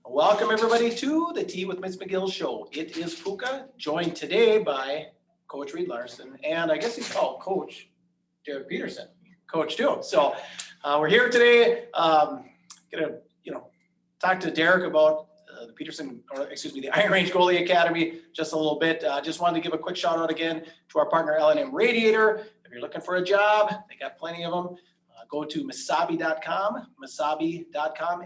Welcome everybody to the Tea with Miss McGill show. It is Puka, joined today by Coach Reed Larson, and I guess he's called Coach Derek Peterson, Coach too. So we're here today, gonna talk to Derek about the Peterson, or excuse me, the Iron Range Goalie Academy just a little bit. Just wanted to give a quick shout out again to our partner L&M Radiator. If you're looking for a job, they got plenty of them. Go to mesabi.com, mesabi.com.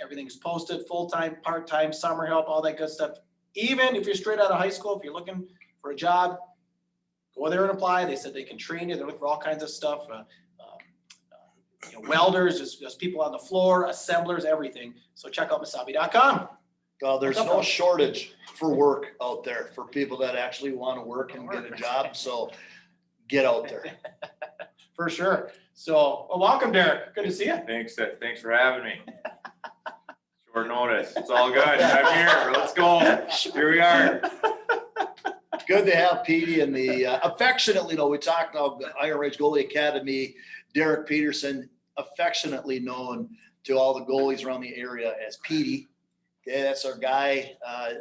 Everything's posted, full-time, part-time, summer help, all that good stuff. Even if you're straight out of high school, if you're looking for a job, go there and apply. They said they can train you. They're looking for all kinds of stuff. Welders, just people on the floor, assemblers, everything. So check out mesabi.com. Well, there's no shortage for work out there for people that actually want to work and get a job. So get out there. For sure. So, well, welcome, Derek. Good to see you. Thanks for having me. Short notice. It's all good. I'm here. Let's go. Here we are. Good to have Petey and the affectionately, we talked about the Iron Range Goalie Academy, Derek Peterson, affectionately known to all the goalies around the area as Petey. Okay, that's our guy.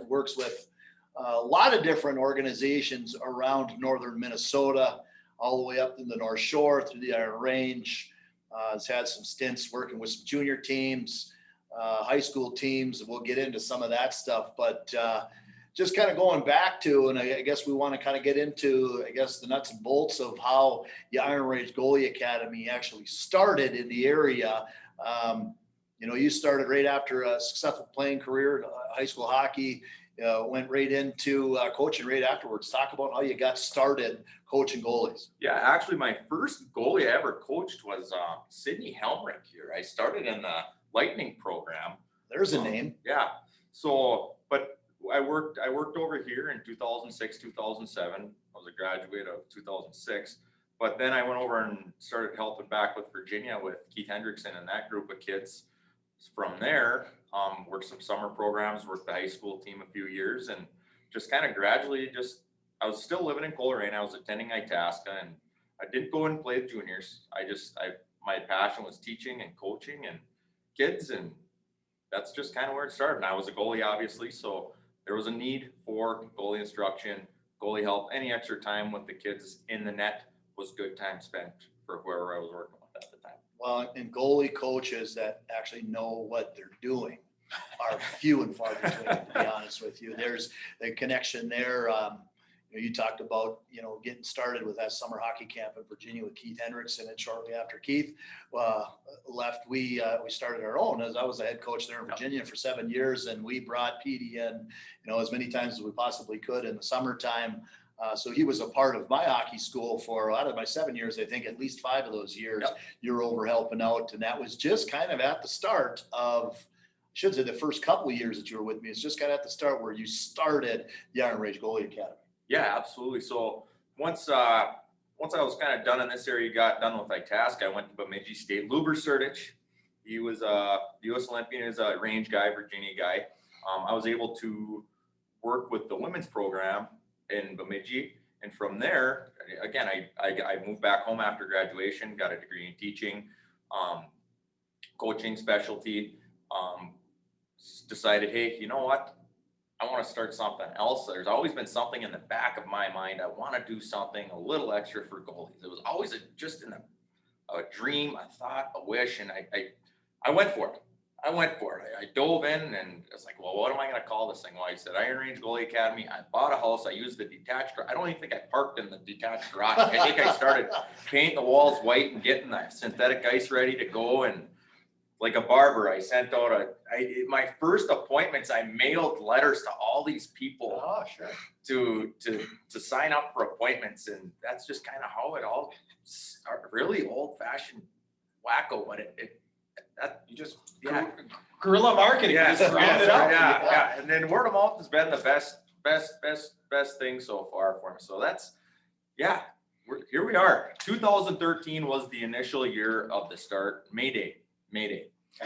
Works with a lot of different organizations around northern Minnesota, all the way up in the North Shore through the Iron Range. Has had some stints working with some junior teams, high school teams. We'll get into some of that stuff, but just kind of going back to, and I guess we want to kind of get into, the nuts and bolts of how the Iron Range Goalie Academy actually started in the area. You started right after a successful playing career, high school hockey, went right into coaching right afterwards. Talk about how you got started coaching goalies. Yeah, actually, my first goalie I ever coached was Sidney Helmrich here. I started in the Lightning program. There's a name. Yeah. So, but I worked over here in 2006, 2007. I was a graduate of 2006. But then I went over and started helping back with Virginia with Keith Hendrickson and that group of kids. From there, worked some summer programs, worked the high school team a few years, and just kind of gradually I was still living in Coleraine. I was attending Itasca, and I didn't go and play the juniors. My passion was teaching and coaching and kids, and that's just kind of where it started. And I was a goalie, obviously, so there was a need for goalie instruction, goalie help. Any extra time with the kids in the net was good time spent for whoever I was working with at the time. Well, and goalie coaches that actually know what they're doing are few and far between, to be honest with you. There's the connection there. You talked about, getting started with that summer hockey camp in Virginia with Keith Hendrickson, and shortly after Keith left, we started our own. As I was the head coach there in Virginia for 7 years, and we brought Petey in, as many times as we possibly could in the summertime. So he was a part of my hockey school for out of my 7 years. I think at least 5 of those years you were over helping out, and that was just kind of at the start of, I should say, the first couple of years that you were with me. It's just kind of at the start where you started the Iron Range Goalie Academy. Yeah, absolutely. So once I was kind of done in this area, got done with Itasca, I went to Bemidji State. Luber Sertich, he was the U.S. Olympian, is a range guy, Virginia guy. I was able to work with the women's program in Bemidji, and from there, again, I moved back home after graduation, got a degree in teaching, coaching specialty. Decided, hey, you know what? I want to start something else. There's always been something in the back of my mind. I want to do something a little extra for goalies. It was always just in a dream, a thought, a wish, and I went for it. I dove in, and I was like, well, what am I going to call this thing? Well, I said Iron Range Goalie Academy. I bought a house. I used the detached garage. I don't even think I parked in the detached garage. I think I started painting the walls white and getting the synthetic ice ready to go, and like a barber, I sent out my first appointments. I mailed letters to all these people to sign up for appointments, and that's just kind of how it all started. Really old-fashioned wacko, but guerrilla marketing. Yeah, yeah. And then word of mouth has been the best thing so far for me. So that's here we are. 2013 was the initial year of the start. May Day.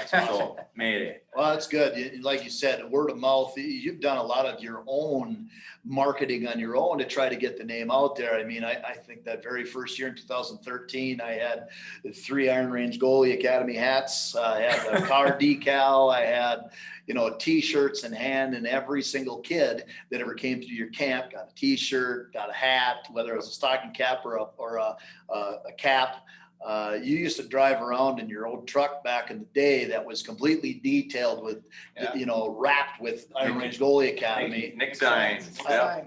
So, Mayday. Well, that's good. Like you said, word of mouth, you've done a lot of your own marketing on your own to try to get the name out there. I mean, I think that very first year in 2013, I had 3 Iron Range Goalie Academy hats. I had a car decal. I had, T-shirts in hand, and every single kid that ever came to your camp got a T-shirt, got a hat, whether it was a stocking cap or a cap. You used to drive around in your old truck back in the day that was completely detailed with, wrapped with Iron Range Goalie Academy. Nick signs.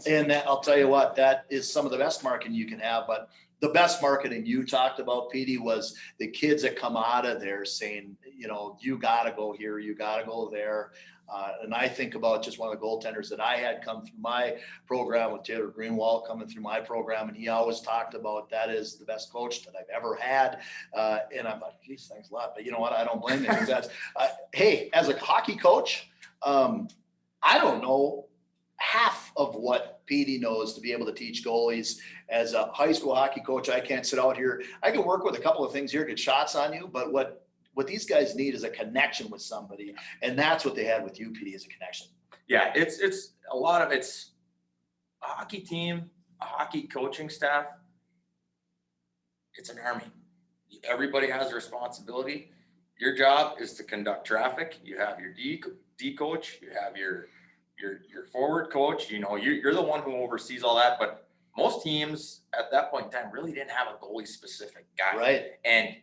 And I'll tell you what, that is some of the best marketing you can have. But the best marketing you talked about, Petey, was the kids that come out of there saying, you got to go here, you got to go there. And I think about just one of the goaltenders that I had come through my program with Taylor Greenwald coming through my program. And he always talked about that is the best coach that I've ever had. And I'm like, geez, thanks a lot. But you know what? I don't blame him, because that's, hey, as a hockey coach, I don't know half of what Petey knows to be able to teach goalies. As a high school hockey coach, I can't sit out here. I can work with a couple of things here, get shots on you, but what these guys need is a connection with somebody. And that's what they had with you, Petey, is a connection. Yeah, it's a lot of it's a hockey team, a hockey coaching staff. It's an army. Everybody has a responsibility. Your job is to conduct traffic. You have your D coach, you have your forward coach. You're the one who oversees all that. But most teams at that point in time really didn't have a goalie specific guy. Right. And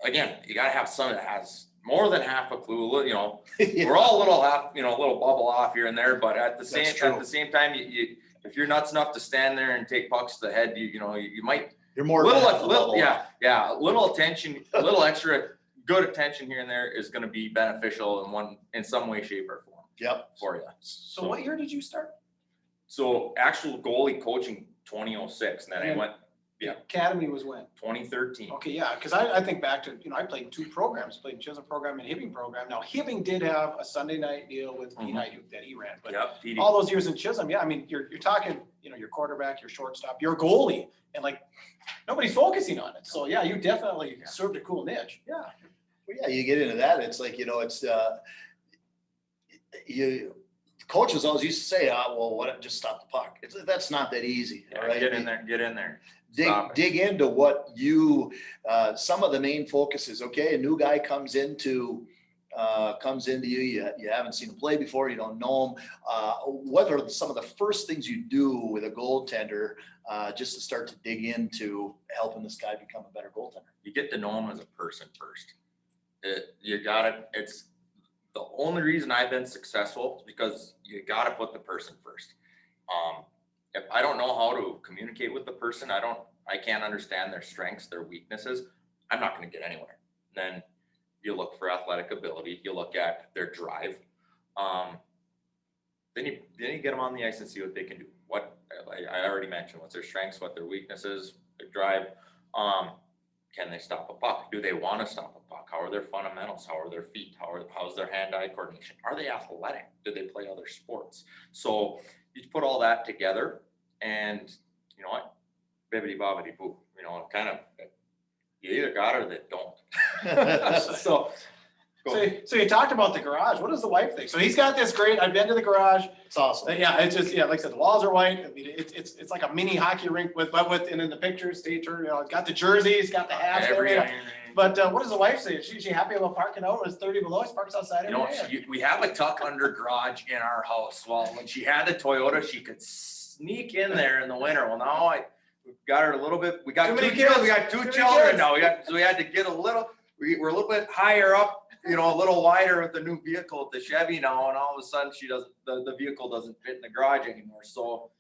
again, you got to have someone that has more than half a clue. Yeah. We're all a little little bubble off here and there, but at the same time, you if you're nuts enough to stand there and take pucks to the head, you might. You're more little attention, a little extra good attention here and there is going to be beneficial in some way, shape, or form. Yep. For you. So what year did you start? So actual goalie coaching 2006, and then I went. Yeah. Academy was when? 2013. Okay, yeah, because I think back to, I played 2 programs, played Chisholm program and Hibbing program. Now, Hibbing did have a Sunday night deal with Pete Hyduke that he ran, but all those years in Chisholm, yeah, I mean, you're talking, your quarterback, your shortstop, your goalie, and like, nobody's focusing on it. So yeah, you definitely served a cool niche. Yeah. Well, yeah, you get into that. It's like, coaches always used to say, just stop the puck. That's not that easy. Yeah, all right? Get in there. Dig into what some of the main focuses. Okay, a new guy comes into you. You haven't seen him play before. You don't know him. What are some of the first things you do with a goaltender just to start to dig into helping this guy become a better goaltender? You get to know him as a person first. It's the only reason I've been successful is because you got to put the person first. If I don't know how to communicate with the person, I can't understand their strengths, their weaknesses, I'm not going to get anywhere. Then you look for athletic ability, you look at their drive. Then you get them on the ice and see what they can do. What I already mentioned, what's their strengths, what their weaknesses, their drive. Can they stop a puck? Do they want to stop a puck? How are their fundamentals? How are their feet? How's their hand-eye coordination? Are they athletic? Do they play other sports? So you put all that together, and you know what? Bibbidi bobbidi boo. Kind of, you either got it or they don't. So you talked about the garage. What does the wife think? So he's got this great. I've been to the garage. It's awesome. Yeah, it's just like I said, the walls are white. I mean, it's like a mini hockey rink with and in the pictures, state tour. It's got the jerseys, got the hats. But what does the wife say? Is she happy about parking out? It's 30 below. She parks outside every day. We have a tuck under garage in our house. Well, when she had the Toyota, she could sneak in there in the winter. Well, now we've got her a little bit. We got two children. We got two children now. So we had to get a little. We're a little bit higher up. A little wider with the new vehicle, the Chevy now, and all of a sudden the vehicle doesn't fit in the garage anymore. So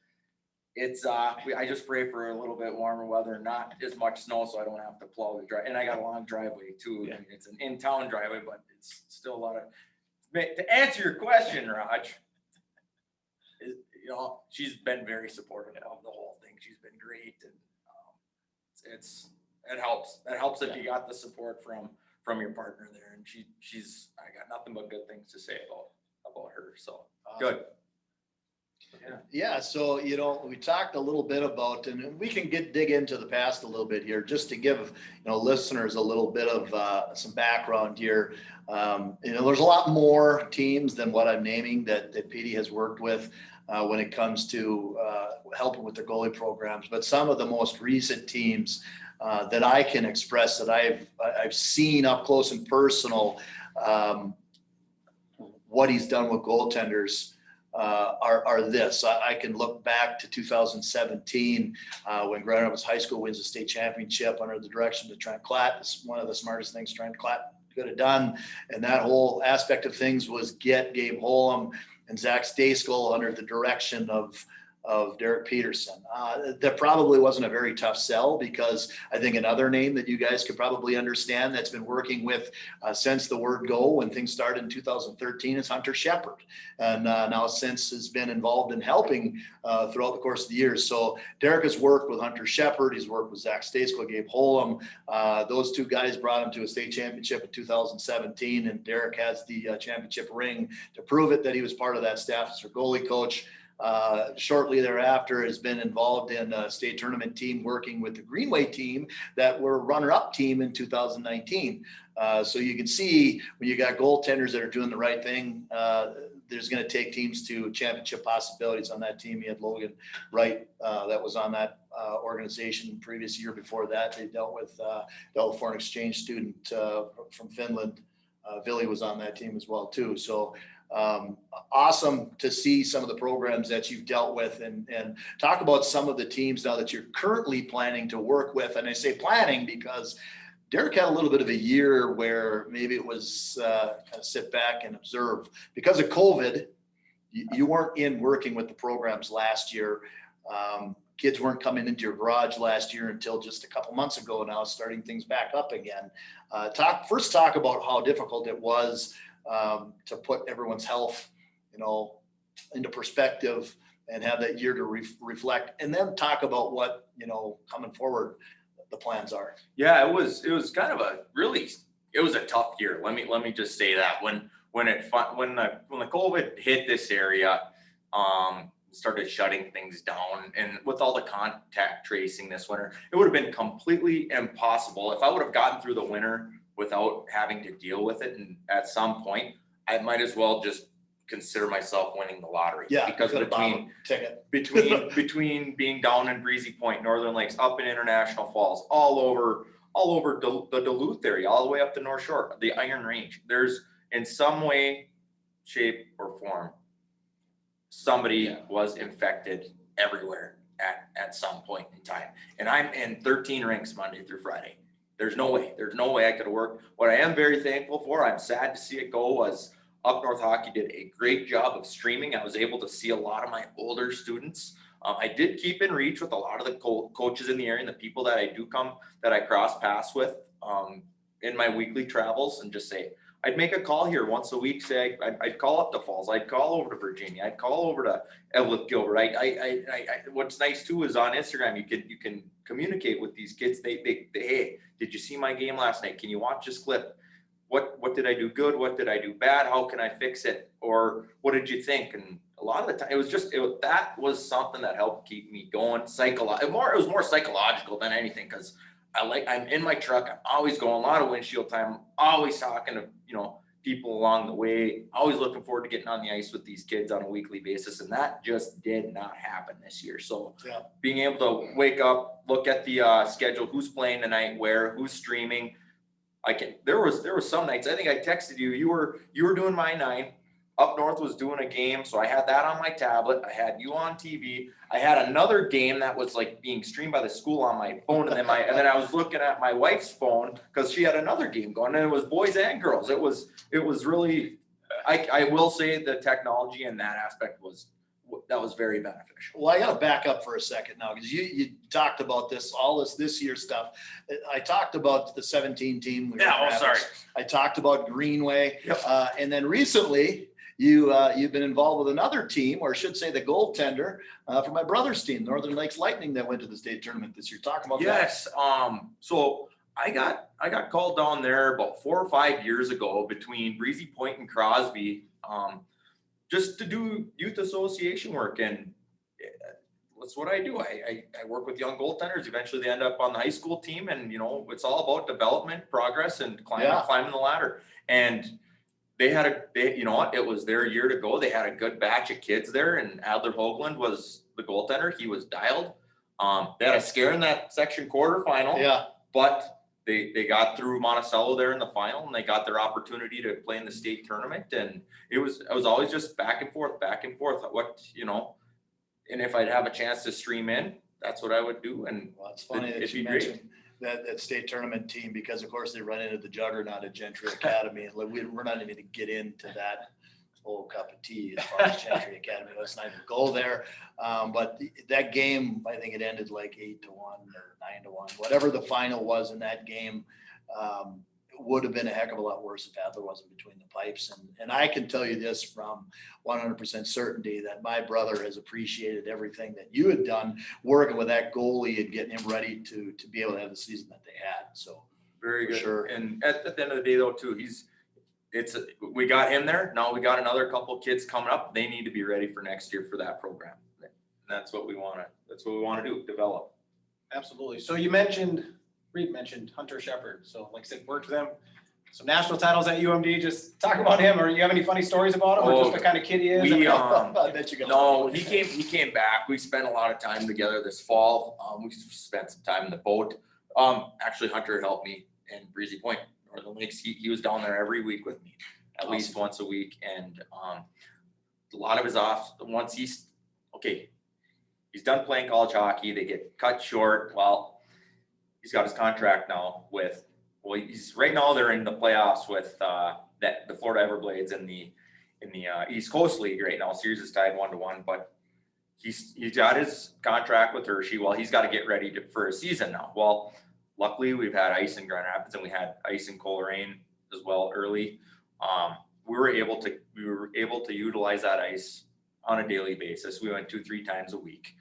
it's I just pray for a little bit warmer weather, not as much snow, so I don't have to plow the drive. And I got a long driveway too. Yeah. It's an in-town driveway, but it's still a lot of. To answer your question, Raj, she's been very supportive of the whole thing. She's been great, and it helps. That helps if you got the support from your partner there, and I got nothing but good things to say about her. So awesome. Good. Yeah, so, we talked a little bit about, and we can dig into the past a little bit here, just to give, listeners a little bit of some background here. There's a lot more teams than what I'm naming that PD has worked with when it comes to helping with their goalie programs. But some of the most recent teams that I can express that I've seen up close and personal, what he's done with goaltenders are this. I can look back to 2017 when Grand Rapids High School wins the state championship under the direction of Trent Klatt. It's one of the smartest things Trent Klatt could have done. And that whole aspect of things was get Gabe Holm and Zack Stacey under the direction of Derek Peterson. That probably wasn't a very tough sell, because I think another name that you guys could probably understand that's been working with since the word go, when things started in 2013, is Hunter Shepard. And now since has been involved in helping throughout the course of the years. So Derek has worked with Hunter Shepard. He's worked with Zack Stacey, Gabe Holm. Those two guys brought him to a state championship in 2017. And Derek has the championship ring to prove it, that he was part of that staff as their goalie coach. Shortly thereafter has been involved in a state tournament team working with the Greenway team that were runner-up team in 2019. So you can see when you got goaltenders that are doing the right thing, there's going to take teams to championship possibilities on that team. You had Logan Wright that was on that organization previous year. Before that, they dealt with foreign exchange student from Finland. Billy was on that team as well too. So awesome to see some of the programs that you've dealt with, and talk about some of the teams now that you're currently planning to work with. And I say planning because Derek had a little bit of a year where maybe it was kind of sit back and observe. Because of COVID, you weren't in working with the programs last year. Kids weren't coming into your garage last year until just a couple months ago now, starting things back up again. Talk about how difficult it was to put everyone's health, into perspective and have that year to reflect, and then talk about what, coming forward, the plans are. Yeah, it was kind of it was a tough year. Let me just say that when the COVID hit this area, started shutting things down, and with all the contact tracing this winter, it would have been completely impossible. If I would have gotten through the winter without having to deal with it, and at some point I might as well just consider myself winning the lottery. Yeah, because between being down in Breezy Point, Northern Lakes, up in International Falls, all over the Duluth area, all the way up the North Shore, the Iron Range, there's in some way, shape, or form somebody was infected everywhere at some point in time. And I'm in 13 rinks Monday through Friday. There's no way I could have worked. What I am very thankful for, I'm sad to see it go, was Up North Hockey did a great job of streaming. I was able to see a lot of my older students. I did keep in reach with a lot of the coaches in the area and the people that I cross paths with in my weekly travels, and just say, I'd make a call here once a week. Say I'd call up to Falls. I'd call over to Virginia. I'd call over to Evelyn Gilbert. What's nice too is on Instagram you can communicate with these kids. They hey, did you see my game last night? Can you watch this clip? What did I do good? What did I do bad? How can I fix it? Or what did you think? And a lot of the time that was something that helped keep me going. It was more psychological than anything, because I'm in my truck. I'm always going, a lot of windshield time, always talking to, people along the way, always looking forward to getting on the ice with these kids on a weekly basis. And that just did not happen this year. So being able to wake up, look at the schedule, who's playing tonight, who's streaming. There was some nights, I think I texted you, you were doing my 9. Up North was doing a game, so I had that on my tablet. I had you on TV. I had another game that was like being streamed by the school on my phone, and then I was looking at my wife's phone because she had another game going, and it was boys and girls. It was really, I will say the technology in that aspect was very beneficial. Well, I got to back up for a second now, because you talked about this year stuff. I talked about the 17 team. Sorry. I talked about Greenway, Yep. And then recently. You've been involved with another team, or I should say the goaltender for my brother's team, Northern Lakes Lightning, that went to the state tournament this year. Talk about that. Yes. So I got called down there about 4 or 5 years ago between Breezy Point and Crosby just to do youth association work, and that's what I do. I work with young goaltenders. Eventually they end up on the high school team, and it's all about development, progress, and climbing the ladder. And you know what, it was their year to go. They had a good batch of kids there, and Adler Hoagland was the goaltender. He was dialed. They had a scare in that section quarterfinal. Yeah. But they got through Monticello there in the final, and they got their opportunity to play in the state tournament. And it was always just back and forth. And if I'd have a chance to stream in, that's what I would do. And well, it's funny that you mentioned that state tournament team, because of course they run into the juggernaut at Gentry Academy, and we're not even going to get into that whole cup of tea as far as Gentry Academy. Let's not even go there. But that game, I think it ended like 8-1 or 9-1, whatever the final was in that game. Would have been a heck of a lot worse if Adler wasn't between the pipes. And I can tell you this from 100% certainty, that my brother has appreciated everything that you had done working with that goalie and getting him ready to be able to have the season that they had. So very good. Sure. And at the end of the day though too, we got him there. Now we got another couple of kids coming up. They need to be ready for next year for that program. And that's what we want to do, develop. Absolutely. So Reed mentioned Hunter Shepard. So like I said, worked with him, some national titles at UMD. Just talk about him, or you have any funny stories about him, or just the kind of kid he is? He came back. We spent a lot of time together this fall. We spent some time in the boat. Actually Hunter helped me in Breezy Point, Northern Lakes. He was down there every week with me, at least once a week. And a lot of his off, once he's done playing college hockey, they get cut short. Well, he's got his contract now right now they're in the playoffs with the Florida Everblades in the East Coast League right now. Series is tied 1-1, but he's got his contract with Hershey. Well, he's got to get ready for a season now. Well, luckily we've had ice in Grand Rapids, and we had ice in Coleraine as well early. We were able to utilize that ice on a daily basis. We went 2-3 times a week,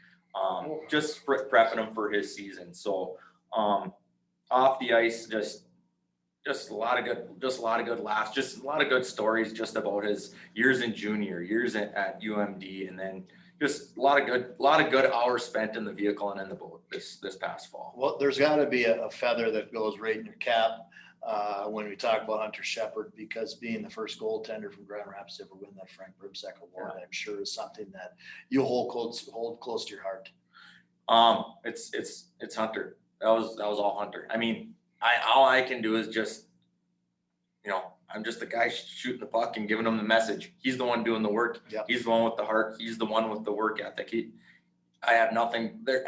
just prepping him for his season. So off the ice, just a lot of good laughs, just a lot of good stories just about his years in junior, years at UMD, and then just a lot of good hours spent in the vehicle and in the boat this past fall. Well, there's got to be a feather that goes right in your cap when we talk about Hunter Shepard, because being the first goaltender from Grand Rapids to ever win that Frank Ribsack Award, I'm sure is something that you hold close to your heart. It's Hunter. That was all Hunter. I mean, all I can do is just, I'm just the guy shooting the puck and giving him the message. He's the one doing the work. Yep. He's the one with the heart. He's the one with the work ethic. I have nothing there.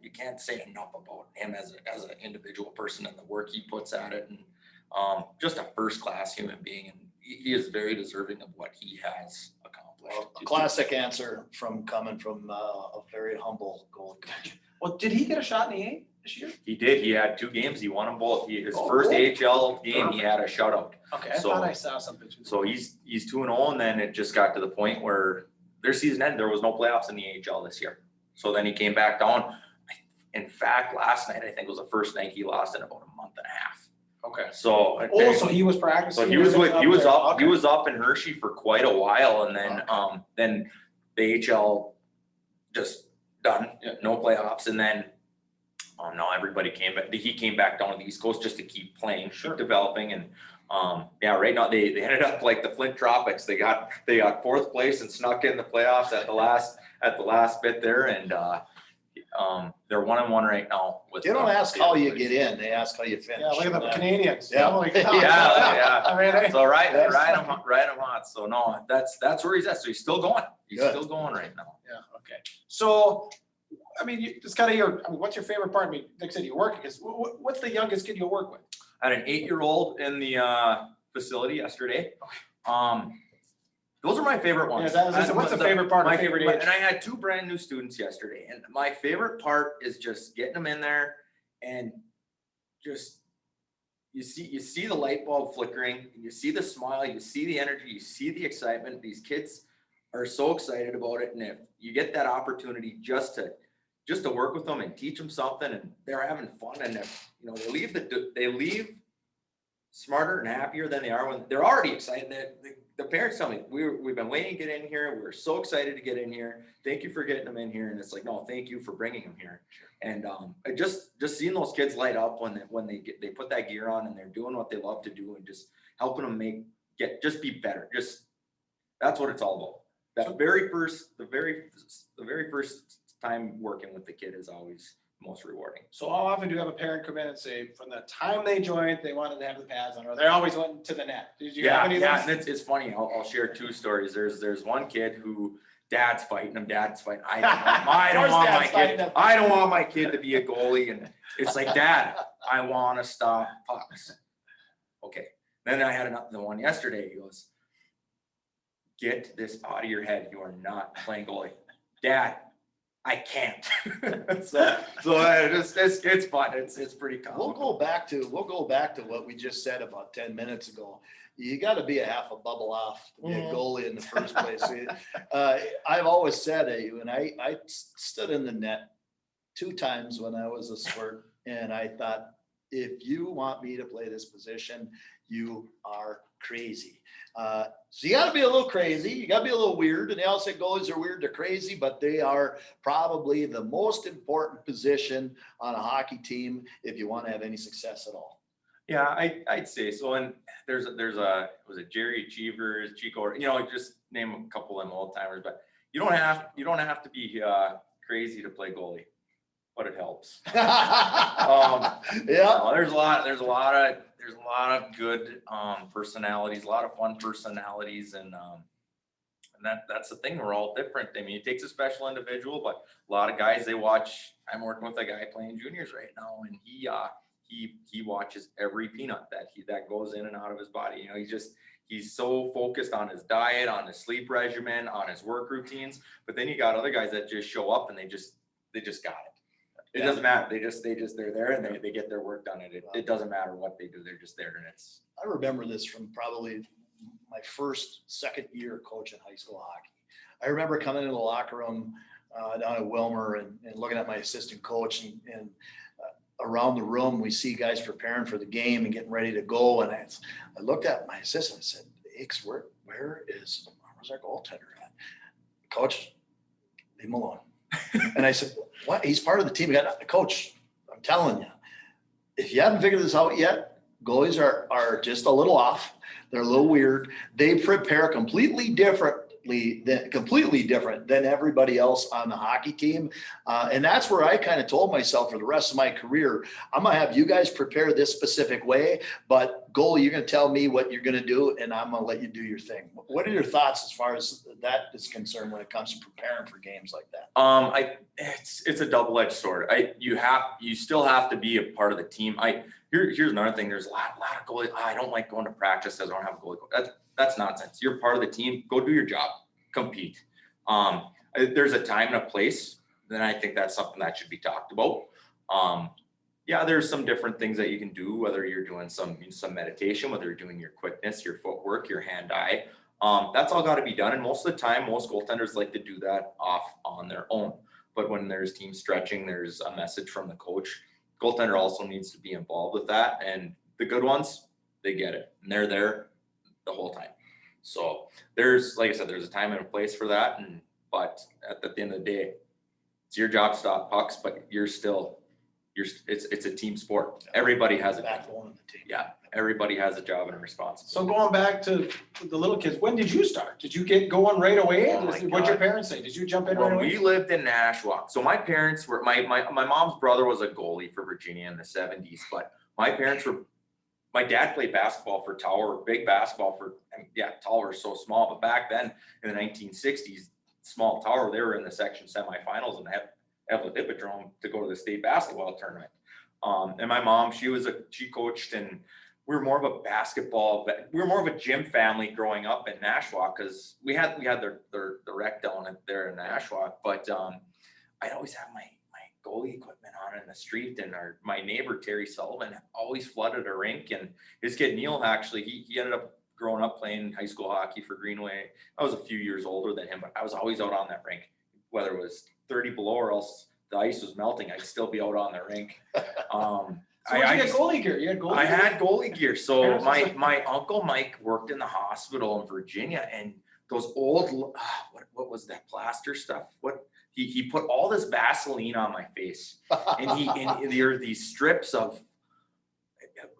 You can't say enough about him as an individual person and the work he puts at it, and just a first class human being. And he is very deserving of what he has accomplished. Well, a classic answer coming from a very humble goalie coach. Well, did he get a shot in the A this year? He did. He had 2 games. He won them both. His first AHL game, he had a shutout. Okay, I thought I saw something. So he's 2-0, and then it just got to the point where their season ended. There was no playoffs in the AHL this year. So then he came back down. In fact, last night, I think was the first night he lost in about a month and a half. Okay. So so he was practicing. So he was up in Hershey for quite a while, and then the AHL just done, no playoffs, and then now everybody he came back down to the East Coast just to keep playing, keep developing, and right now they ended up like the Flint Tropics. They got 4th place and snuck in the playoffs at the last bit there, and they're 1-1 right now. They don't ask how you get in; they ask how you finish. Yeah, look at the Canadians. Yeah. I mean, so ride him hot. So no, that's where he's at. So he's still going. He's still going right now. Yeah. Okay. So, I mean, it's kind of what's your favorite part? I mean, like I said, you work. What's the youngest kid you work with? I had an 8-year-old in the facility yesterday. Those are my favorite ones. Yeah, what's the favorite part? My favorite age? And I had 2 brand new students yesterday, and my favorite part is just getting them in there and just you see the light bulb flickering, you see the smile, you see the energy, you see the excitement. These kids are so excited about it, and if you get that opportunity just to work with them and teach them something, and they're having fun, and if they leave smarter and happier than they are when they're already excited. The parents tell me, we've been waiting to get in here. We're so excited to get in here. Thank you for getting them in here. And it's like, no, thank you for bringing them here. And I just seeing those kids light up when they put that gear on and they're doing what they love to do and just helping them just be better. That's what it's all about. The very first time working with the kid is always most rewarding. So how often do you have a parent come in and say, from the time they joined, they wanted to have the pads on, or they always went to the net? Did you have any of those? And it's funny. I'll share two stories. There's one kid who dad's fighting him. I don't want my kid to be a goalie, and it's like, Dad, I want to stop pucks. Okay. Then I had another one yesterday. He goes, get this out of your head. You are not playing goalie. Dad, I can't. so it's fun. It's pretty cool. We'll go back to what we just said about 10 minutes ago. You got to be a half a bubble off to be a goalie in the first place. I've always said when I stood in the net 2 times when I was a squirt, and I thought, if you want me to play this position, you are crazy. So you got to be a little crazy. You got to be a little weird. And they all say goalies are weird. They're crazy, but they are probably the most important position on a hockey team if you want to have any success at all. Yeah, I'd say so. And was it Jerry Cheevers, Chico, just name a couple of them old timers, but you don't have to be crazy to play goalie, but it helps. Yeah. There's a lot of good personalities, a lot of fun personalities, and that's the thing. We're all different. I mean, it takes a special individual, but a lot of guys I'm working with a guy playing juniors right now, and he watches every peanut that goes in and out of his body. He's so focused on his diet, on his sleep regimen, on his work routines. But then you got other guys that just show up and they just got it. It doesn't matter. They're there and they get their work done. It doesn't matter what they do. They're just there, and it's. I remember this from probably my second year coaching high school hockey. I remember coming into the locker room down at Wilmer and looking at my assistant coach and around the room, we see guys preparing for the game and getting ready to go. And I looked at my assistant and said, Hicks, where's our goaltender at? Coach, leave him alone. And I said, what? He's part of the team. Coach, I'm telling you, if you haven't figured this out yet, goalies are just a little off. They're a little weird. They prepare completely different than everybody else on the hockey team. And that's where I kind of told myself for the rest of my career, I'm going to have you guys prepare this specific way, but goalie, you're going to tell me what you're going to do, and I'm going to let you do your thing. What are your thoughts as far as that is concerned when it comes to preparing for games like that? It's a double-edged sword. You still have to be a part of the team. Here's another thing. There's a lot of goalies. I don't like going to practice because I don't have a goalie coach. That's nonsense. You're part of the team. Go do your job. Compete. There's a time and a place. Then I think that's something that should be talked about. There's some different things that you can do, whether you're doing some meditation, whether you're doing your quickness, your footwork, your hand-eye. That's all got to be done. And most of the time, most goaltenders like to do that off on their own. But when there's team stretching, there's a message from the coach. Goaltender also needs to be involved with that. And the good ones, they get it. And they're there the whole time. So like I said, there's a time and a place for that. But at the end of the day, it's your job to stop pucks, but it's a team sport. Everybody has a backbone of the team. Yeah. Everybody has a job and a responsibility. So going back to the little kids, when did you start? Did you get going right away? What'd your parents say? Did you jump in right away? We lived in Nashua. So my parents were, my mom's brother was a goalie for Virginia in the 70s, but my dad played basketball for Tower, big basketball Tower is so small, but back then in the 1960s, small Tower, they were in the section semifinals and had Evelyn Hippodrome to go to the state basketball tournament. And my mom, she coached, and we were more of a gym family growing up in Nashua because we had the rec down there in Nashua. But I'd always have my goalie equipment on in the street, and my neighbor Terry Sullivan always flooded a rink, and his kid Neil he ended up growing up playing high school hockey for Greenway. I was a few years older than him, but I was always out on that rink, whether it was 30 below or else the ice was melting. I'd still be out on the rink. So where'd you get goalie gear? You had goalie I gear? had goalie gear. So Parents my was- my uncle Mike worked in the hospital in Virginia, and those old what was that plaster stuff? What he put all this Vaseline on my face, and there are these strips of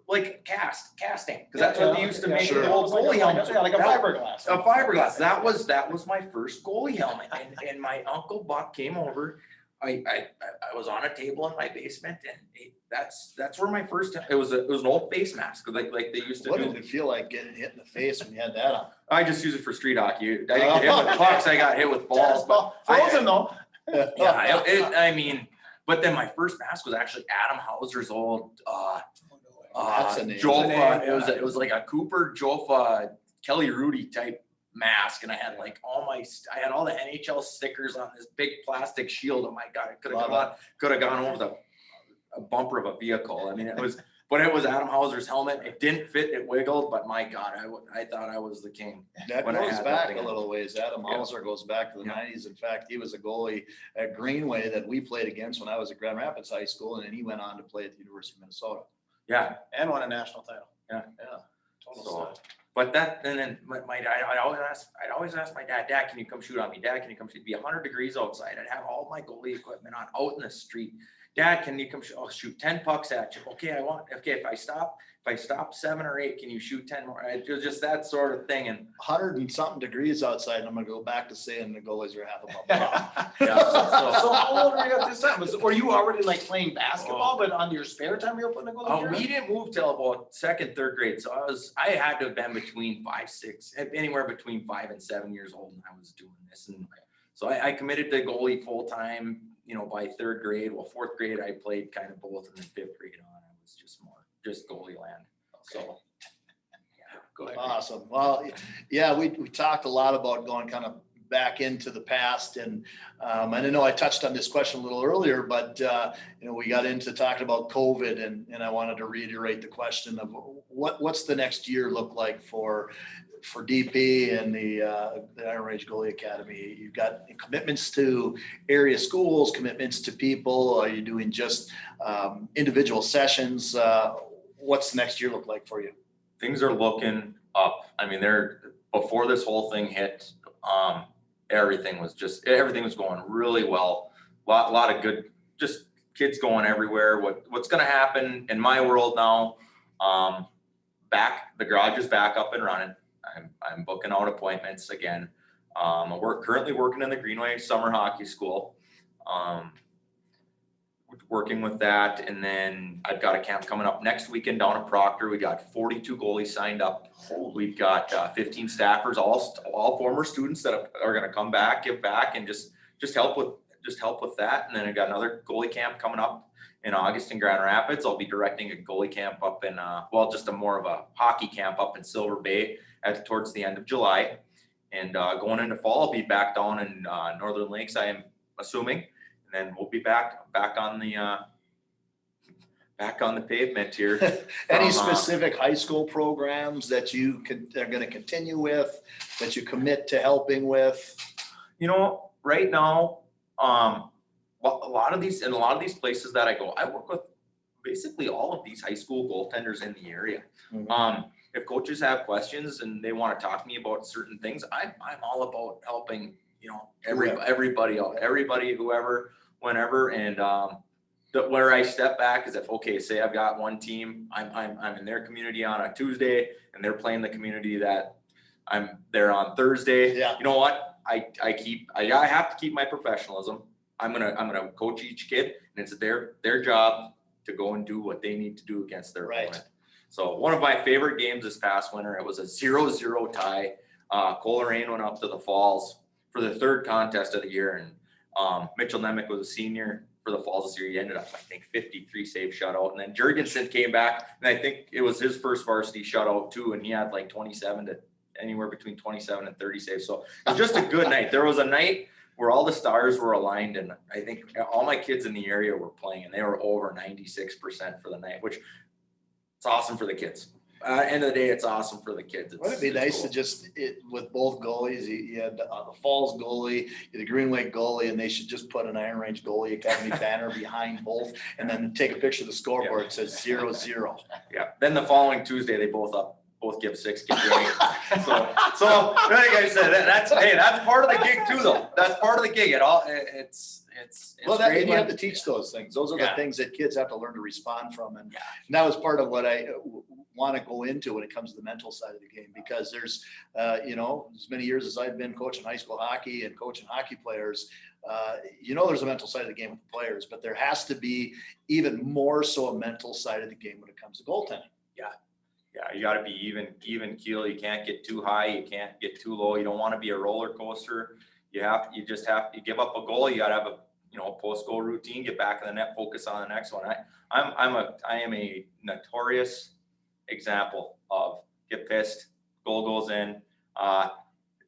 like casting, because that's what they used to make sure. the old goalie helmets. Yeah, like a fiberglass. A fiberglass. That was my first goalie helmet, and my uncle Buck came over. I was on a table in my basement, and that's where my first. It was an old face mask, like they used to What do. did it feel like getting hit in the face when you had that on? I just use it for street hockey. I didn't get hit with pucks. I got hit with balls. But Frozen though. yeah, I mean, but then my first mask was actually Adam Hauser's old. That's a name. Jofa. It was like a Cooper Jofa Kelly Rudy type mask, and I had like I had all the NHL stickers on this big plastic shield. Oh my god, it could have gone over a bumper of a vehicle. I mean, it was Adam Hauser's helmet. It didn't fit, it wiggled, but my god, I thought I was the king. That when I goes had that back thing a on. little ways. Adam Yeah. Hauser goes back to the Yeah. 90s. In fact, he was a goalie at Greenway that we played against when I was at Grand Rapids High School, and then he went on to play at the University of Minnesota. Yeah, And won a national title. Yeah. Yeah. Total So, stud. but that, and then my dad, I'd always ask my dad, can you come shoot on me? Dad, can you come shoot? It'd be 100 degrees outside. I'd have all my goalie equipment on out in the street. Dad, can you come shoot? I'll shoot 10 pucks at you. Okay, if I stop 7 or 8, can you shoot 10 more? It was just that sort of thing. And 100 and something degrees outside, and I'm gonna go back to saying the goalies are half a bump. yeah, So how old were you at this time? Were you already like playing basketball, but on your spare time you were putting a goalie gear on? we didn't move till about second, third grade. So I had to have been between 5, 6, anywhere between 5 and 7 years old when I was doing this. And so I committed to goalie full time, by third grade. Well, fourth grade, I played kind of both, and then fifth grade on, I was just goalie land. So. Go ahead. Awesome. Well, yeah, we talked a lot about going kind of back into the past, and I know I touched on this question a little earlier, but we got into talking about COVID, and I wanted to reiterate the question of what's the next year look like for DP and the Iron Range Goalie Academy. You've got commitments to area schools, commitments to people. Are you doing just individual sessions? What's the next year look like for you? Things are looking up. I mean, before this whole thing hit, everything was going really well. Lot of good, just kids going everywhere. What's going to happen in my world now? The garage is back up and running. I'm booking out appointments again. We're currently working in the Greenway Summer Hockey School. Working with that, and then I've got a camp coming up next weekend down at Proctor. We got 42 goalies signed up. We've got 15 staffers, all former students that are going to come back, give back, and just help with that. And then I got another goalie camp coming up in August in Grand Rapids. I'll be directing a goalie camp up in just a more of a hockey camp up in Silver Bay towards the end of July. And going into fall, I'll be back down in Northern Lakes, I am assuming. And then we'll be back on the pavement here. Any specific high school programs that are going to continue with, that you commit to helping with? Right now, a lot of these places that I go, I work with basically all of these high school goaltenders in the area. Mm-hmm. If coaches have questions and they want to talk to me about certain things, I'm all about helping, everybody out, whoever, whenever. And where I step back is say I've got one team, I'm in their community on a Tuesday, and they're playing the community that I'm there on Thursday. Yeah. You know what? I have to keep my professionalism. I'm gonna coach each kid, and it's their job to go and do what they need to do against their opponent. So one of my favorite games this past winter, it was a 0-0 tie. Coleraine went up to the Falls for the third contest of the year, and Mitchell Nemec was a senior for the Falls this year. He ended up, I think, 53 save shutout. And then Jurgensen came back, and I think it was his first varsity shutout too, and he had like 27 to anywhere between 27 and 30 saves. So it was just a good night. There was a night where all the stars were aligned, and I think all my kids in the area were playing, and they were over 96% for the night, which it's awesome for the kids. End of the day, it's awesome for the kids. Wouldn't it be It's nice cool. to just, with both goalies, you had the Falls goalie, you had the Green Lake goalie, and they should just put an Iron Range Goalie Academy banner behind both, and then take a picture of the scoreboard, it says 0-0. Yeah, then the following Tuesday, they both give 6, give 8. So like I said, that's part of the gig too, though. That's part of the gig. It's Well, great, you have but- to teach those things. Those are the Yeah. things that kids have to learn to respond from. And Yeah. that was part of what I want to go into when it comes to the mental side of the game, because there's, as many years as I've been coaching high school hockey and coaching hockey players, there's a mental side of the game with the players, but there has to be even more so a mental side of the game when it comes to goaltending. Yeah, you gotta be even keel. You can't get too high. You can't get too low. You don't want to be a roller coaster. You just have to give up a goal. You gotta have a post goal routine. Get back in the net. Focus on the next one. I am a notorious example of get pissed. Goal goes in.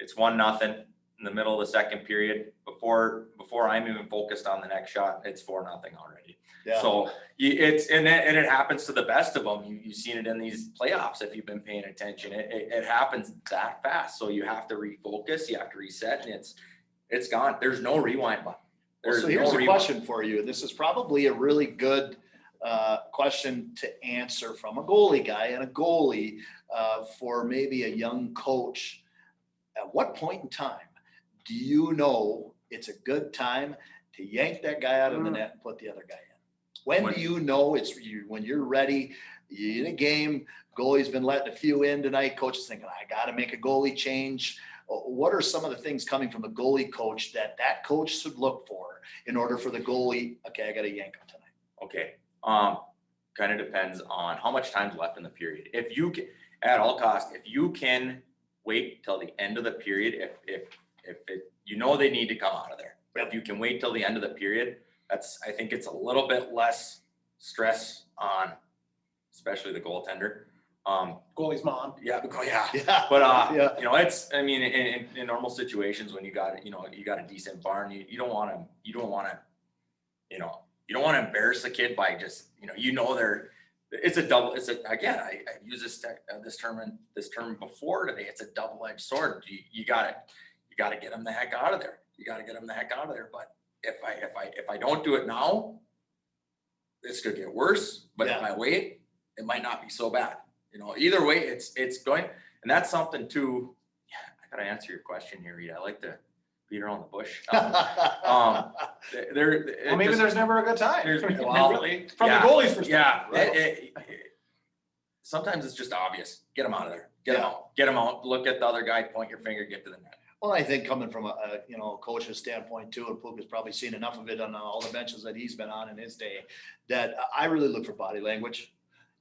It's 1-0 in the middle of the second period. Before I'm even focused on the next shot, it's 4-0 already. Yeah. So it happens to the best of them. You've seen it in these playoffs if you've been paying attention. It happens that fast. So you have to refocus. You have to reset, and it's gone. There's no rewind button. So here's a question for you. This is probably a really good question to answer from a goalie guy and a goalie for maybe a young coach. At what point in time do you know it's a good time to yank that guy out of the net and put the other guy in? When do you know when you're ready, you're in a game, goalie's been letting a few in tonight, coach is thinking, I got to make a goalie change. What are some of the things coming from the goalie coach that coach should look for in order for the goalie, okay, I got to yank him tonight? Okay. Kind of depends on how much time's left in the period. If you can, at all costs, if you can wait till the end of the period, if they need to come out of there. But if you can wait till the end of the period, I think it's a little bit less stress on, especially the goaltender. Goalie's mom. Yeah. Yeah. But Yeah. In normal situations when you got a decent barn, you don't want to embarrass the kid by just it's a double. Again, I've used this term before today. It's a double-edged sword. You got to get them the heck out of there. But if I don't do it now, this could get worse. But if I wait, it might not be so bad. Either way, it's going, and that's something too. Yeah, I gotta answer your question here, Reed. I like to beat around the bush. Maybe there's never a good time. There's- From the yeah, goalie's perspective. Yeah. Right? Sometimes it's just obvious. Get them out of there. Get them out. Look at the other guy. Point your finger. Get to the net. Well, I think coming from a coach's standpoint too, and Puka has probably seen enough of it on all the benches that he's been on in his day, that I really look for body language.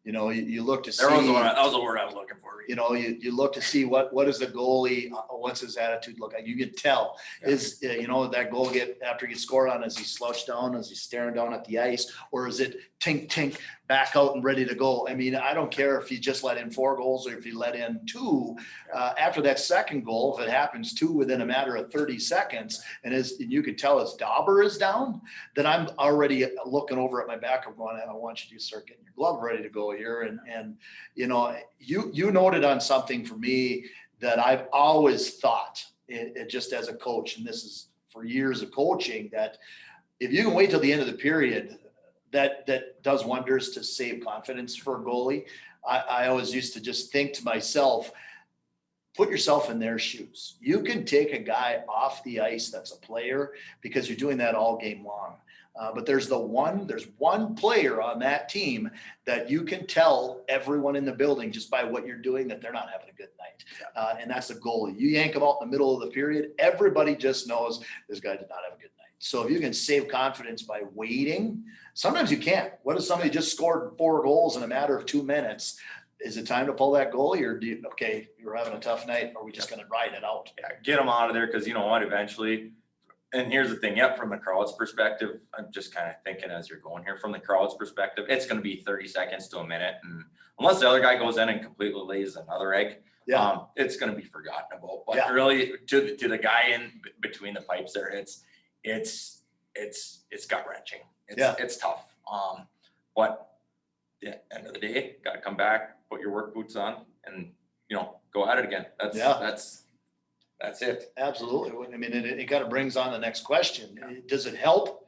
You look to see. That was the word I was looking for. You look to see what is the goalie, what's his attitude look like. You can tell is that goal after he gets scored on, is he slouched down, is he staring down at the ice, or is it tink tink back out and ready to go? I mean, I don't care if he just let in 4 goals or if he let in 2. After that second goal, if it happens 2 within a matter of 30 seconds, and you can tell his dauber is down, then I'm already looking over at my back. I'm going, I want you to start getting your glove ready to go here. And you noted on something for me that I've always thought, it just as a coach, and this is for years of coaching, that if you can wait till the end of the period, that does wonders to save confidence for a goalie. I always used to just think to myself, put yourself in their shoes. You can take a guy off the ice that's a player because you're doing that all game long. But there's one player on that team that you can tell everyone in the building just by what you're doing that they're not having a good night. And that's the goalie. You yank them out in the middle of the period, everybody just knows this guy did not have a good night. So if you can save confidence by waiting, sometimes you can't. What if somebody just scored 4 goals in a matter of 2 minutes? Is it time to pull that goalie, or you're having a tough night? Are we just going to ride it out? Yeah, get them out of there, because you know what, eventually. And here's the thing, from the crowd's perspective, I'm just kind of thinking as you're going here, from the crowd's perspective, it's going to be 30 seconds to a minute. And unless the other guy goes in and completely lays another egg, it's going to be forgotten about. But really, to the guy in between the pipes there, it's gut wrenching. It's tough. But at the end of the day, got to come back, put your work boots on and, go at it again. Yeah. That's it. Absolutely. I mean, it kind of brings on the next question. Does it help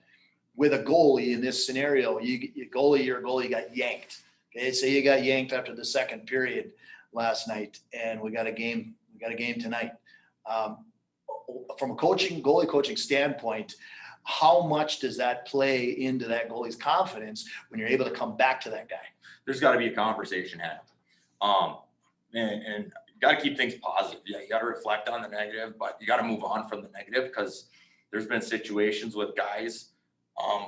with a goalie in this scenario? Your goalie got yanked. Okay, say you got yanked after the second period last night, and we got a game tonight. From a goalie coaching standpoint, how much does that play into that goalie's confidence when you're able to come back to that guy? There's got to be a conversation had. And you got to keep things positive. Yeah, you got to reflect on the negative, but you got to move on from the negative, because there's been situations with guys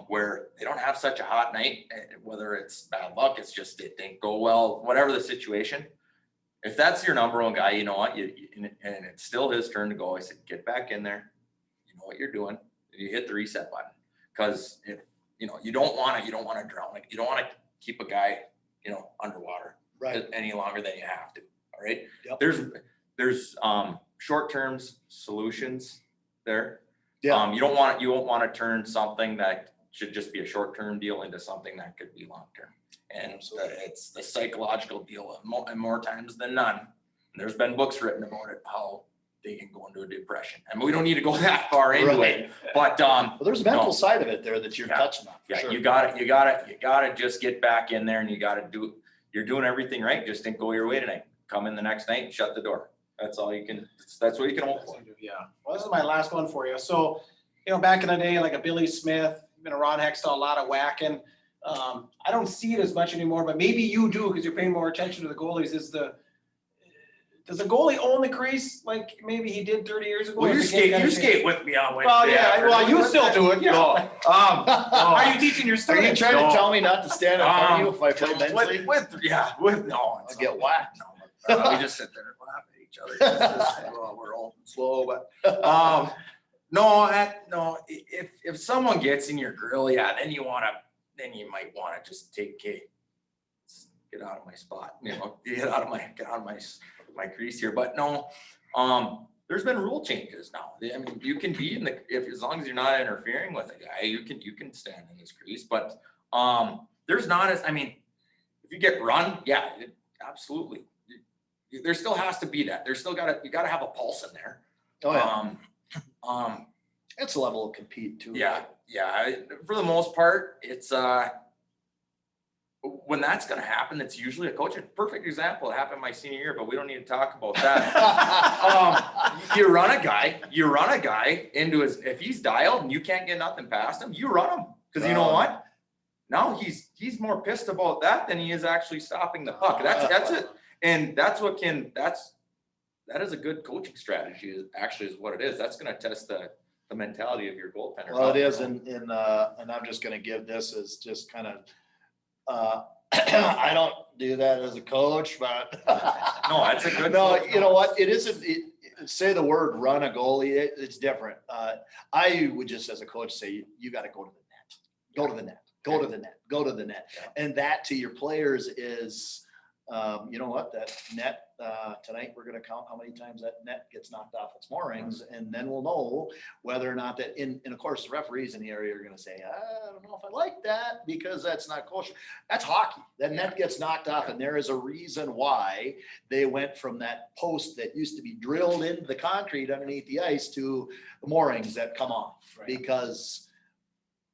where they don't have such a hot night, whether it's bad luck, it's just it didn't go well, whatever the situation. If that's your number one guy, you know what, and it's still his turn to go. I said, get back in there. You know what you're doing. You hit the reset button, because if you don't want to drown. You don't want to keep a guy underwater any longer than you have to. All right. Yep. There's short-term solutions there. Yeah. You won't want to turn something that should just be a short-term deal into something that could be long-term. And it's the psychological deal, and more times than none. And there's been books written about it, how they can go into a depression. I mean, we don't need to go that far into it, but there's a mental side of it there that you're touching on. Sure. You gotta just get back in there, and you're doing everything right. Just didn't go your way tonight. Come in the next night and shut the door. That's all you can. That's what you can hope for. Yeah. Well, this is my last one for you. So, back in the day, like a Billy Smith, a Ron Hextall, a lot of whacking. I don't see it as much anymore, but maybe you do, because you're paying more attention to the goalies. Does the goalie own the crease like maybe he did 30 years ago? Well, you skate with me on Wednesday. Well, yeah. Well, you still do it. Yeah. No. Are you teaching your Are students? you trying to tell me not to stand in front of you if I play men's league? No. I'll get whacked. No, we just sit there and laugh at each other. We're all slow, but if someone gets in your grill, then you might want to just get out of my spot, get out of my crease here. But no, there's been rule changes now. I mean, you can be as long as you're not interfering with a guy, you can stand in his crease. But there's not if you get run, absolutely. There still has to be that. You gotta have a pulse in there. Oh yeah. It's a level of compete too. Yeah. For the most part, it's when that's going to happen, it's usually a coach. A perfect example. It happened my senior year, but we don't need to talk about that. You run a guy into if he's dialed and you can't get nothing past him, you run him, because you know what? Now he's more pissed about that than he is actually stopping the puck. That's it, and that is a good coaching strategy. Is what it is. That's going to test the mentality of your goaltender. Well, it is, and I'm just going to give this as just kind of. I don't do that as a coach, but no, that's a good. No, you know what? It isn't. Say the word run a goalie. It's different. I would just, as a coach, say you got to go to the net. Go to the net. Go to the net. Go to the net. Yeah. And that to your players is, you know what? That net tonight we're going to count how many times that net gets knocked off its moorings, and then we'll know whether or not that. And of course, the referees in the area are going to say, I don't know if I like that, because that's not kosher. That's hockey. That net gets knocked off, and there is a reason why they went from that post that used to be drilled into the concrete underneath the ice to the moorings that come off, because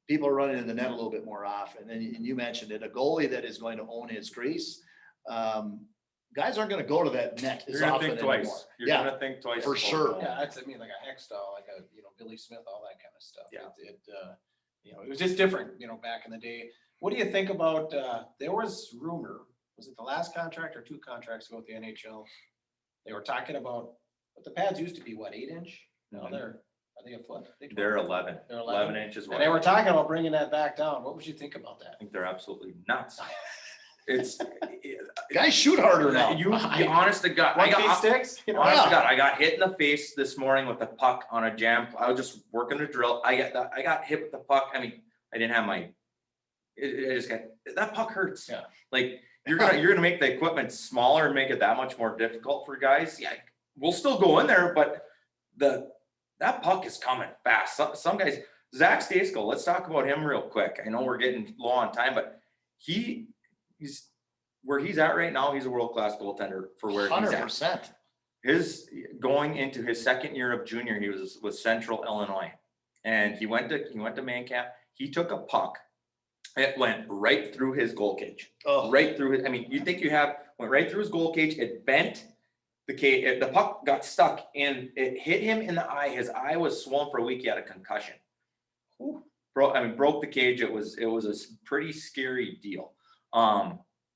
people are running in the net a little bit more often. And you mentioned it, a goalie that is going to own his crease. Guys aren't going to go to that net as often anymore. You're going to think twice. For sure. Yeah, that's like a Hextall, like a Billy Smith, all that kind of stuff. Yeah. It was just different, back in the day. What do you think about? There was rumor. Was it the last contract or 2 contracts ago with the NHL? They were talking about, but the pads used to be 8-inch. Now are they a foot? They're 11. They're 11 inches wide. And they were talking about bringing that back down. What would you think about that? I think they're absolutely nuts. It's guys shoot harder now. You honest to God, sticks. Honest to God, I got hit in the face this morning with the puck on a jam. I was just working a drill. I got hit with the puck. I mean, I didn't have my. I just got that puck hurts. Yeah. Like you're gonna make the equipment smaller and make it that much more difficult for guys. Yeah, we'll still go in there, but that puck is coming fast. Some guys, Zack Stacey, let's talk about him real quick. I know we're getting low on time, but he's where he's at right now, he's a world-class goaltender for where he's at. 100%. His going into his second year of junior, he was with Central Illinois, and he went to man camp. He took a puck. It went right through his goal cage, Oh, right through his. I mean, you think went right through his goal cage. It bent the cage. The puck got stuck and it hit him in the eye. His eye was swollen for a week. He had a concussion. Broke the cage. It was a pretty scary deal.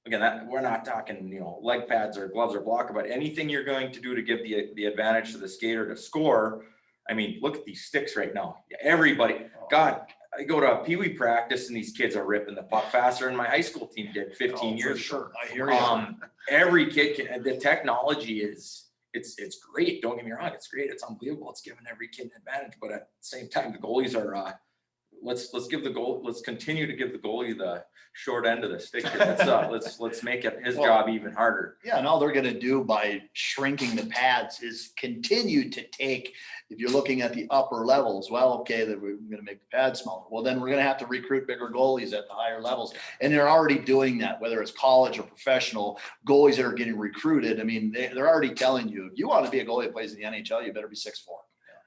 Again, we're not talking, leg pads or gloves or blocker, but anything you're going to do to give the advantage to the skater to score. I mean, look at these sticks right now. Everybody, God, I go to a Pee Wee practice and these kids are ripping the puck faster than my high school team did 15 years ago. Sure. I hear you. Every kid can, the technology it's great. Don't get me wrong. It's great. It's unbelievable. It's giving every kid an advantage, but at the same time, the goalies are, let's continue to give the goalie the short end of the stick. Let's make it his job even harder. Yeah, and all they're going to do by shrinking the pads is continue to take, if you're looking at the upper levels, well, okay, that we're going to make the pads smaller. Well, then we're going to have to recruit bigger goalies at the higher levels. And they're already doing that, whether it's college or professional goalies that are getting recruited. I mean, they're already telling you, if you want to be a goalie that plays in the NHL, you better be 6'4".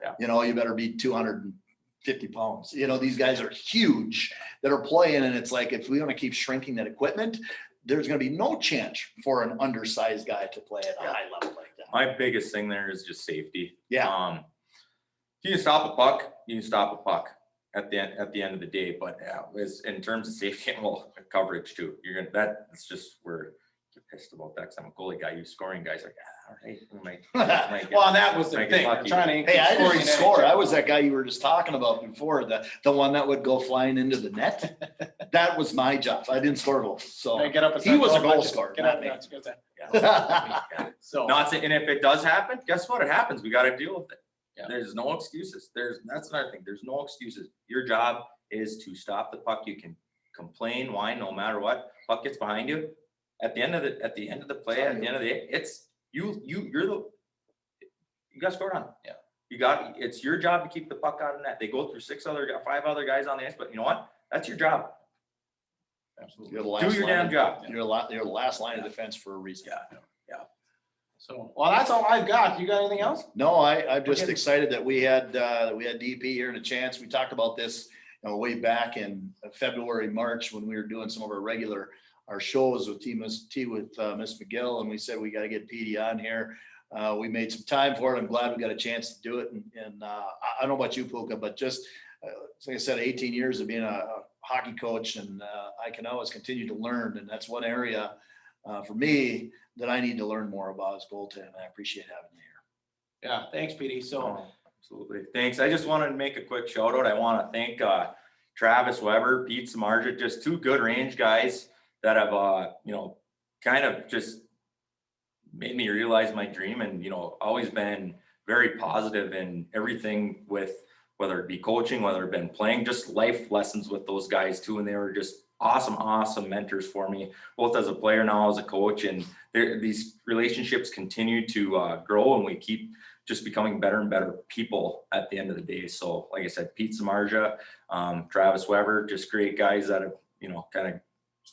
Yeah. You better be 250 pounds. These guys are huge that are playing. And it's like, if we want to keep shrinking that equipment, there's going to be no chance for an undersized guy to play at a high level like that. My biggest thing there is just safety. Yeah. If you can stop a puck, you can stop a puck at the end of the day. But in terms of safety and coverage too, that's just where you're pissed about that. Cause I'm a goalie guy. You scoring guys like, all right, well, and that was the thing. lucky. Hey, I didn't score. I was that guy you were just talking about before, the one that would go flying into the net. That was my job. I didn't score goals. So Get up and he was a start goal scorer. Get not up me. So and if it does happen, guess what? It happens. We got to deal with it. Yeah. There's no excuses. That's another thing. There's no excuses. Your job is to stop the puck. You can complain, whine, no matter what. Puck gets behind you. At the end of the play, at the end of the day, it's you got scored on. Yeah. It's your job to keep the puck out of net. They go through 5 other guys on the ice, but you know what? That's your job. absolutely. Do your damn job. You're the last line of defense for a reason. Yeah. So, well, that's all I've got. You got anything else? No, I'm just Okay. excited that we had DP here in a chance. We talked about this way back in February, March, when we were doing some of our shows with Miss McGill, and we said we got to get PD on here. We made some time for it. I'm glad we got a chance to do it. And I don't know about you, Puka, but just like I said, 18 years of being a hockey coach, and I can always continue to learn. And that's one area for me that I need to learn more about is goaltending. I appreciate having you here. Yeah, thanks, PD. So, Absolutely. Thanks. I just wanted to make a quick shout out. I want to thank Travis Weber, Pete Samardzija, just 2 good range guys that have, kind of just made me realize my dream, and, always been very positive in everything with, whether it be coaching, whether it been playing, just life lessons with those guys too. And they were just awesome mentors for me, both as a player, now as a coach. And these relationships continue to grow, and we keep just becoming better and better people at the end of the day. So like I said, Pete Samardzija, Travis Weber, just great guys that have, kind of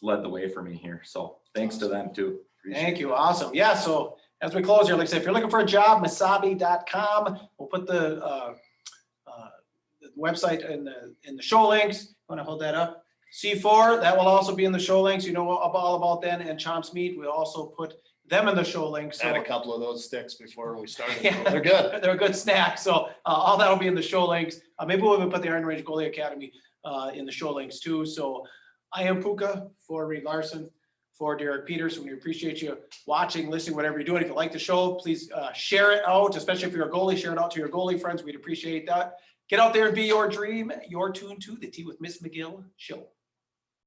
led the way for me here. So thanks to them too. thank you. Awesome. Yeah. So as we close here, like I said, if you're looking for a job, masabi.com. We'll put the website in the show links. Want to hold that up? C4, that will also be in the show links. You know all about them. And Chomp's Meat, we also put them in the show links. I had So a couple of those sticks before we started. Yeah. They're good. they're a good snack. So all that'll be in the show links. Maybe we'll even put the Iron Range Goalie Academy in the show links too. So I am Puka for Reed Larson, for Derek Peterson. We appreciate you watching, listening, whatever you're doing. If you like the show, please share it out, especially if you're a goalie, share it out to your goalie friends. We'd appreciate that. Get out there and be your dream. You're tuned to the Tea with Miss McGill show.